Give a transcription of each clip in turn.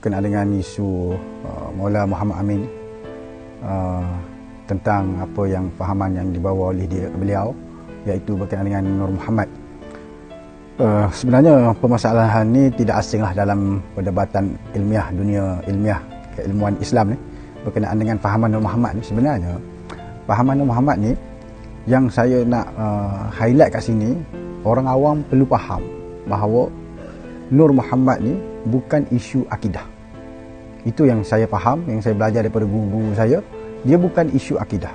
berkenaan dengan isu Maula Muhammad Amin tentang apa yang fahaman yang dibawa oleh beliau, iaitu berkenaan dengan Nur Muhammad. Sebenarnya permasalahan ni tidak asinglah dalam perdebatan ilmiah, dunia ilmiah keilmuan Islam ni, berkenaan dengan fahaman Nur Muhammad ni. Sebenarnya fahaman Nur Muhammad ni yang saya nak highlight kat sini, orang awam perlu faham bahawa Nur Muhammad ni bukan isu akidah. Itu yang saya faham, yang saya belajar daripada guru-guru saya. Dia bukan isu akidah,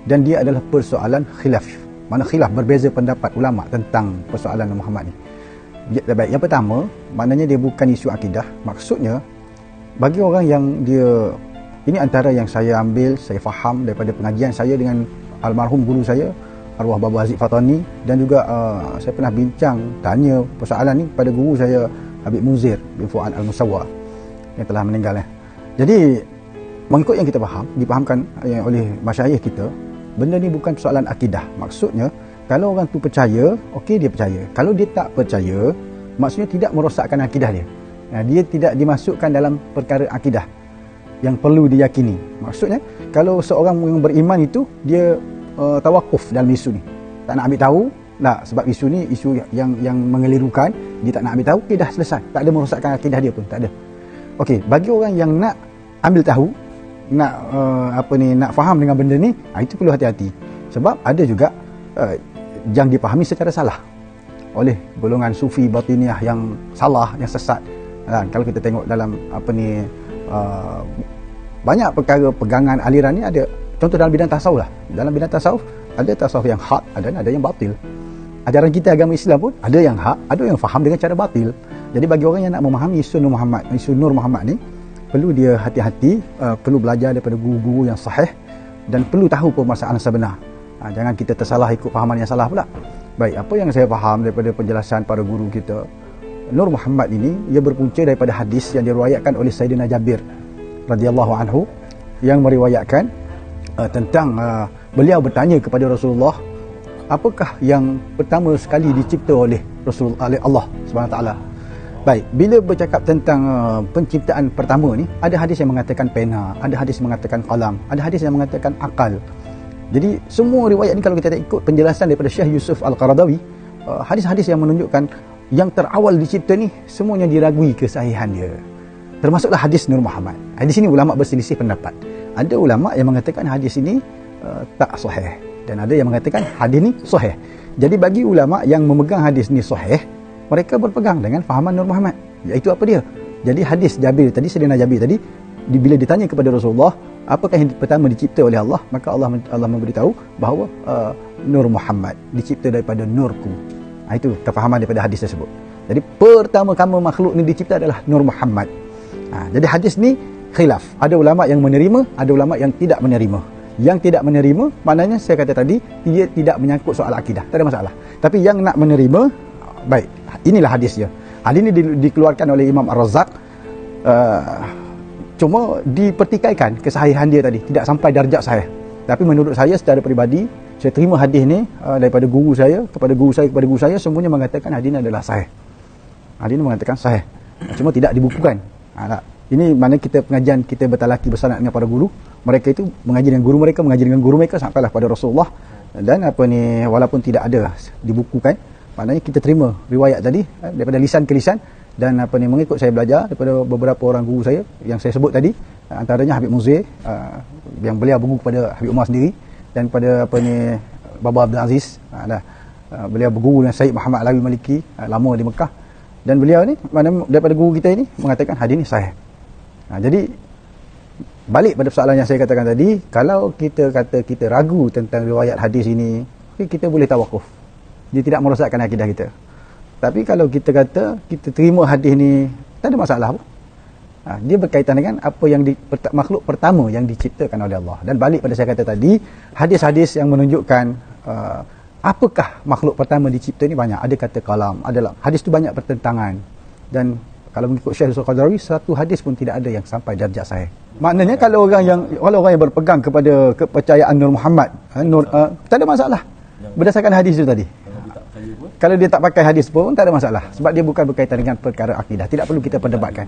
dan dia adalah persoalan khilaf. Mana khilaf, berbeza pendapat ulama tentang persoalan Nur Muhammad ni. Baik, yang pertama, maknanya dia bukan isu akidah. Maksudnya bagi orang yang dia, ini antara yang saya ambil, saya faham daripada pengajian saya dengan almarhum guru saya, arwah Baba Aziz Fatani, dan juga saya pernah bincang, tanya persoalan ni pada guru saya Habib Muzir bin Fuad Al-Musawwa yang telah meninggal. Jadi mengikut yang kita faham, dipahamkan oleh masyayikh kita, benda ni bukan persoalan akidah. Maksudnya kalau orang tu percaya, okey, dia percaya. Kalau dia tak percaya, maksudnya tidak merosakkan akidah dia. Dia tidak dimasukkan dalam perkara akidah yang perlu diyakini. Maksudnya kalau seorang yang beriman itu dia tawakuf dalam isu ni, tak nak ambil tahu, sebab isu ni isu yang mengelirukan, dia tak nak ambil tahu, okey, dah selesai, tak ada merosakkan akidah dia pun, tak ada. Okey, bagi orang yang nak ambil tahu, nak nak faham dengan benda ni, itu perlu hati-hati. Sebab ada juga yang dipahami secara salah oleh golongan sufi batiniah yang salah, yang sesat. Kalau kita tengok dalam banyak perkara pegangan aliran ni ada. Contoh dalam bidang tasawuf lah. Dalam bidang tasawuf ada tasawuf yang hak, ada yang batil. Ajaran kita agama Islam pun ada yang hak, ada yang faham dengan cara batil. Jadi bagi orang yang nak memahami isu Nur Muhammad ni, perlu dia hati-hati, perlu belajar daripada guru-guru yang sahih, dan perlu tahu permasalahan sebenar. Jangan kita tersalah ikut fahaman yang salah pula. Baik, apa yang saya faham daripada penjelasan para guru kita, Nur Muhammad ini ia berpunca daripada hadis yang diriwayatkan oleh Sayyidina Jabir radhiyallahu anhu, yang meriwayatkan tentang beliau bertanya kepada Rasulullah, apakah yang pertama sekali dicipta oleh Allah Subhanahu Wa Taala. Baik, bila bercakap tentang penciptaan pertama ni, ada hadis yang mengatakan pena, ada hadis yang mengatakan qalam, ada hadis yang mengatakan akal. Jadi semua riwayat ni kalau kita ikut penjelasan daripada Syekh Yusuf Al-Qaradawi, hadis-hadis yang menunjukkan yang terawal dicipta ni semuanya diragui kesahihan dia. Termasuklah hadis Nur Muhammad. Hadis ini ulama berselisih pendapat. Ada ulama yang mengatakan hadis ini tak sahih, dan ada yang mengatakan hadis ni sahih. Jadi bagi ulama yang memegang hadis ni sahih, mereka berpegang dengan fahaman Nur Muhammad, iaitu apa dia? Jadi hadis Jabir tadi, Sayyidina Jabir tadi, bila ditanya kepada Rasulullah, apakah yang pertama dicipta oleh Allah, maka Allah memberitahu bahawa Nur Muhammad dicipta daripada nurku. Itu kefahaman daripada hadis tersebut. Jadi pertama-tama makhluk ni dicipta adalah Nur Muhammad. Jadi hadis ni khilaf. Ada ulama yang menerima, ada ulama yang tidak menerima. Yang tidak menerima, maknanya saya kata tadi, dia tidak menyangkut soal akidah, tak ada masalah. Tapi yang nak menerima, baik, inilah hadisnya. Hadis ini dikeluarkan oleh Imam Ar-Razzaq, cuma dipertikaikan kesahihan dia tadi, tidak sampai darjat sahih. Tapi menurut saya secara peribadi, saya terima hadis ni daripada guru saya, kepada guru saya, semuanya mengatakan hadis ini adalah sahih. Hadis ini mengatakan sahih, cuma tidak dibukukan. Ini mana kita pengajian kita bertalaki bersanad dengan para guru, mereka itu mengaji dengan guru mereka sampailah pada Rasulullah. Dan walaupun tidak ada dibukukan, maknanya kita terima riwayat tadi daripada lisan ke lisan, dan mengikut saya belajar daripada beberapa orang guru saya yang saya sebut tadi, antaranya Habib Muzir, yang beliau berguru kepada Habib Umar sendiri, dan pada Baba Abdul Aziz, beliau berguru dengan Syed Muhammad Alawi Maliki, lama di Mekah, dan beliau ni daripada guru kita ini mengatakan hadis ni sahih. Jadi balik pada persoalan yang saya katakan tadi, kalau kita kata kita ragu tentang riwayat hadis ini, kita boleh tawakuf, dia tidak merosakkan akidah kita. Tapi kalau kita kata kita terima hadis ni, tak ada masalah pun. Dia berkaitan dengan apa yang makhluk pertama yang diciptakan oleh Allah. Dan balik pada saya kata tadi, hadis-hadis yang menunjukkan apakah makhluk pertama dicipta ni banyak. Ada kata kalam, adalah hadis tu banyak pertentangan. Dan kalau mengikut Syekh Yusuf Al-Qaradawi, satu hadis pun tidak ada yang sampai darjat sahih. Maknanya kalau orang yang berpegang kepada kepercayaan Nur Muhammad, tak ada masalah berdasarkan hadis itu tadi. Kalau dia tak pakai hadis pun tak ada masalah, sebab dia bukan berkaitan dengan perkara akidah, tidak perlu kita perdebatkan.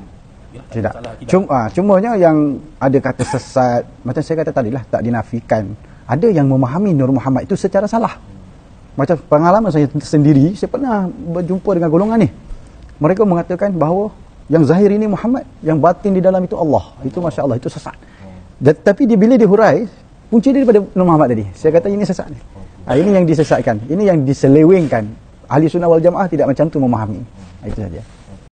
Tidak. Cumanya yang ada kata sesat, macam saya kata tadi lah, tak dinafikan. Ada yang memahami Nur Muhammad itu secara salah. Macam pengalaman saya sendiri, saya pernah berjumpa dengan golongan ni. Mereka mengatakan bahawa yang zahir ini Muhammad, yang batin di dalam itu Allah. Itu Masya Allah, itu sesat. Tapi bila dihurai, punca dia daripada Nur Muhammad tadi. Saya kata ini sesat. Ini yang disesatkan. Ini yang diselewengkan. Ahli sunnah wal jamaah tidak macam tu memahami. Itu saja.